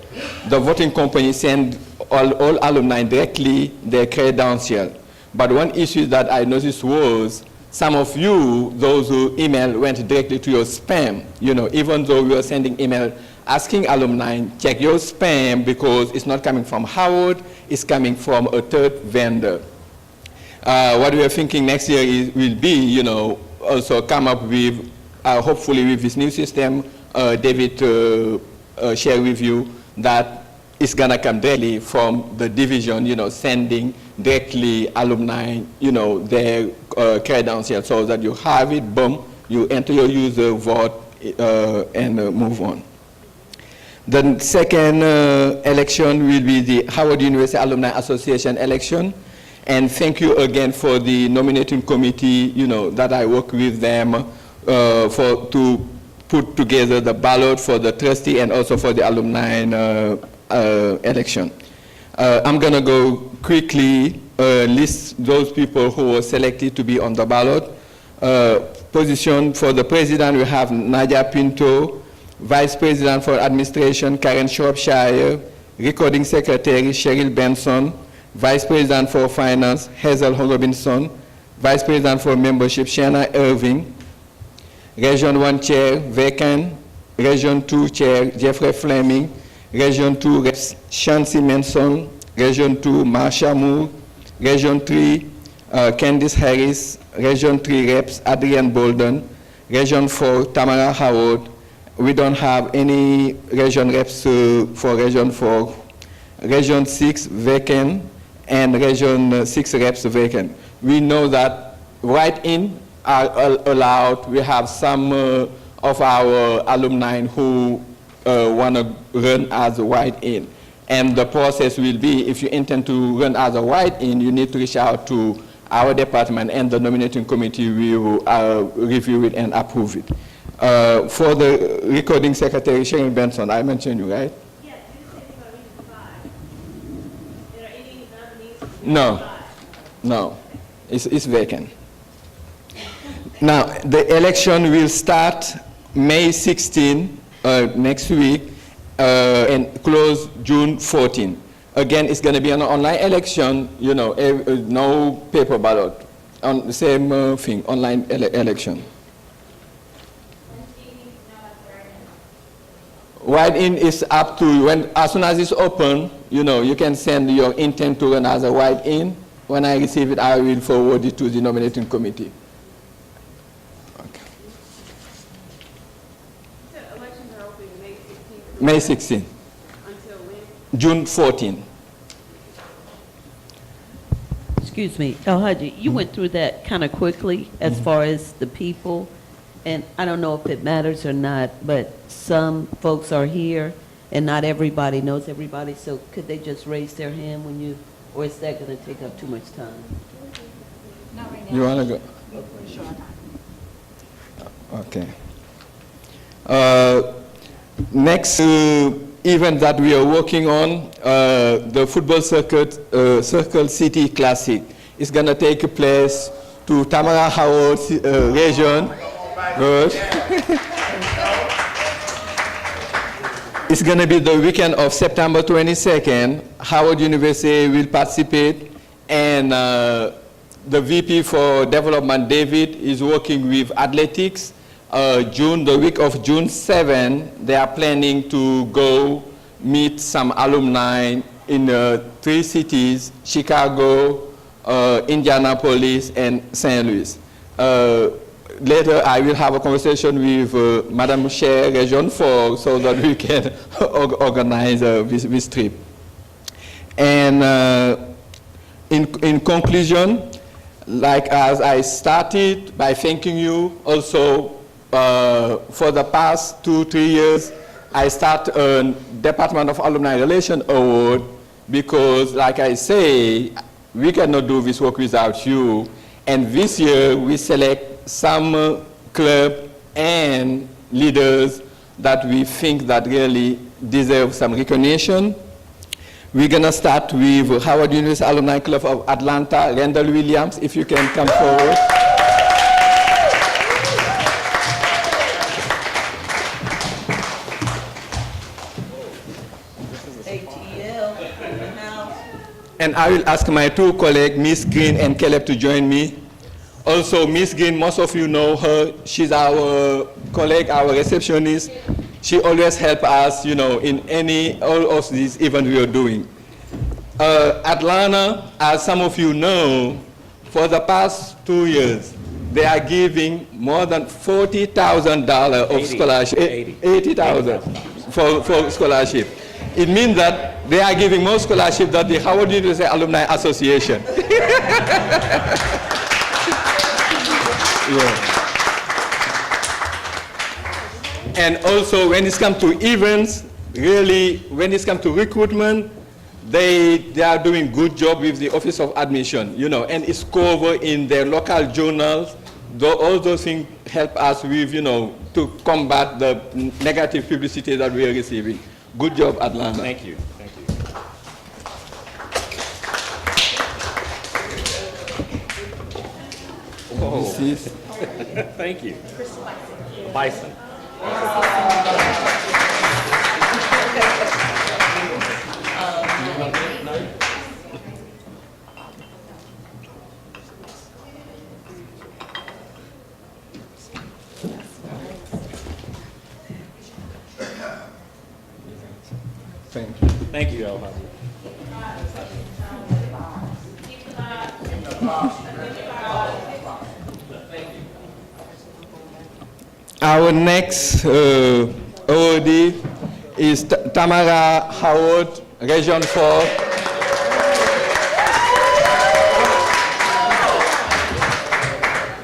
The voting company send all alumni directly their credential. But one issue that I noticed was some of you, those who email, went directly to your spam. You know, even though we were sending email asking alumni, check your spam, because it's not coming from Howard, it's coming from a third vendor. What we are thinking next year will be, you know, also come up with, hopefully with this new system, David share with you, that it's gonna come directly from the division, you know, sending directly alumni, you know, their credentials, so that you have it, boom, you enter your user, vote, and move on. The second election will be the Howard University Alumni Association election. And thank you again for the nominating committee, you know, that I work with them to put together the ballot for the trustee and also for the alumni election. I'm going to go quickly list those people who were selected to be on the ballot. Position for the president, we have Nadia Pinto. Vice President for Administration, Karen Shropshire. Recording Secretary, Cheryl Benson. Vice President for Finance, Hazel Robinson. Vice President for Membership, Shanna Irving. Region 1 Chair, vacant. Region 2 Chair, Jeffrey Fleming. Region 2 Reps, Shancy Manson. Region 2, Marsha Moore. Region 3, Candice Harris. Region 3 Reps, Adrian Bolden. Region 4, Tamara Howard. We don't have any region reps for Region 4. Region 6 vacant, and Region 6 reps vacant. We know that write-in are allowed. We have some of our alumni who want to run as a write-in. And the process will be, if you intend to run as a write-in, you need to reach out to our department, and the nominating committee will review it and approve it. For the recording secretary, Sharon Benson, I mentioned you, right? Yeah, you said you're going to read 5. There are any nominees? No, it's vacant. Now, the election will start May 16, next week, and close June 14. Again, it's going to be an online election, you know, no paper ballot, on the same thing, online election. Write-in is up to when, as soon as it's open, you know, you can send your intent to run as a write-in. When I receive it, I will forward it to the nominating committee. Okay. So elections are open May 16th. May 16, Until when? June 14. Excuse me, El Haji, you went through that kind of quickly as far as the people, and I don't know if it matters or not, but some folks are here and not everybody knows everybody, so could they just raise their hand when you, or is that going to take up too much time? You want to go? Okay. Next event that we are working on, the football Circle City Classic, is going to take place to Tamara Howard region. Good. It's going to be the weekend of September 22nd. Howard University will participate, and the VP for Development, David, is working with athletics. The week of June 7, they are planning to go meet some alumni in 3 cities, Chicago, Indianapolis, and St. Louis. Later, I will have a conversation with Madam Chair, Region 4, so that we can organize this trip. And in conclusion, like as I started by thanking you, also for the past 2-3 years, I start a Department of Alumni Relations Award because, like I say, we cannot do this work without you. And this year, we select some club and leaders that we think that really deserve some recognition. We're going to start with Howard University Alumni Club of Atlanta, Randall Williams, if you can come forward. And I will ask my 2 colleagues, Miss Green and Caleb, to join me. Also, Miss Green, most of you know her. She's our colleague, our receptionist. She always helps us, you know, in all of these events we are doing. Atlanta, as some of you know, for the past 2 years, they are giving more than $40,000 of scholarship, 80,000 for scholarship. It means that they are giving more scholarship than the Howard University Alumni Association. Yeah. And also, when it comes to events, really, when it comes to recruitment, they are doing good job with the Office of Admission, you know, and it's covered in their local journals. All those things help us with, you know, to combat the negative publicity that we are receiving. Good job, Atlanta. Thank you. Thank you. Whoa. Thank you. Bison. Thank you. Thank you, El Haji. Our next awardee is Tamara Howard, Region 4.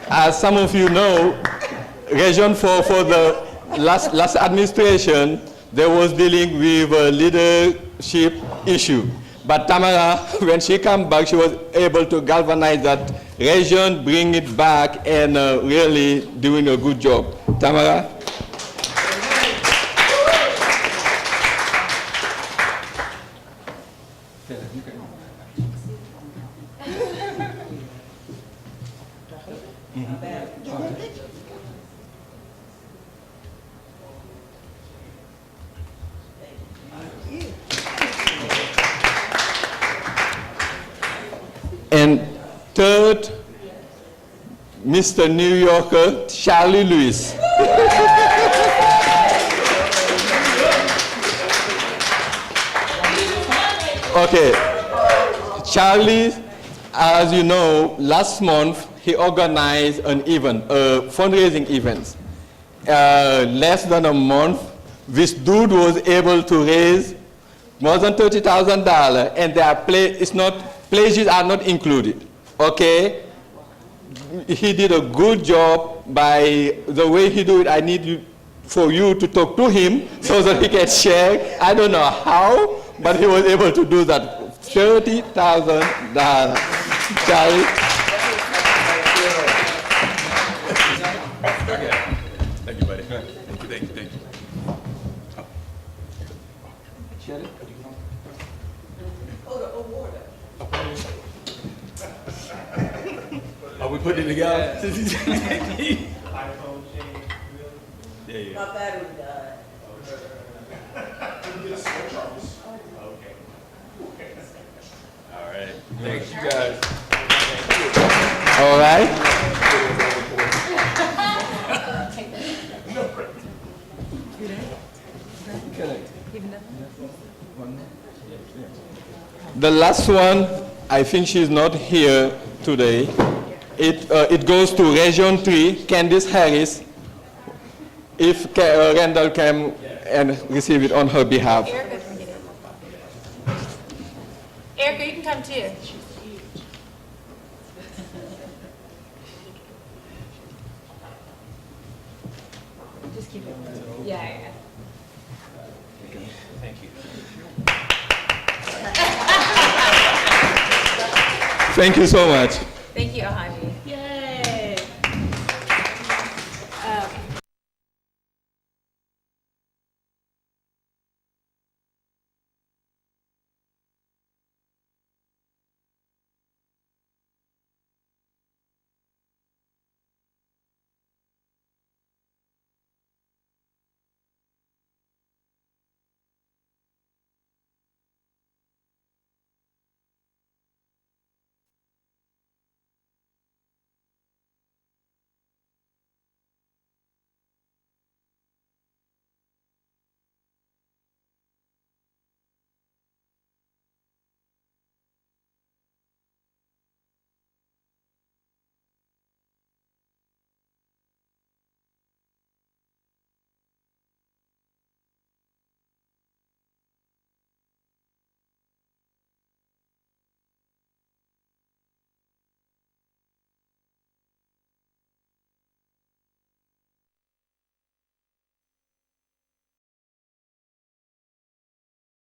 As some of you know, Region 4 for the last administration, they was dealing with a leadership issue. But Tamara, when she came back, she was able to galvanize that region, bring it back, and really doing a good job. Tamara? And third, Mr. New Yorker, Charlie Lewis. Okay, Charlie, as you know, last month he organized an event, a fundraising event. Less than a month, this dude was able to raise more than $30,000, and pledges are not included. Okay, he did a good job. By the way he do it, I need for you to talk to him so that he can share. I don't know how, but he was able to do that. $30,000. Charlie. Thank you, buddy. Thank you. Are we putting it together? Yeah. My battery died. All right. Thanks, you guys. All right. The last one, I think she's not here today. It goes to Region 3, Candice Harris, if Randall can and receive it on her behalf. Erica, you can come too. Just keep it. Yeah. Thank you so much. Thank you, Ahadi.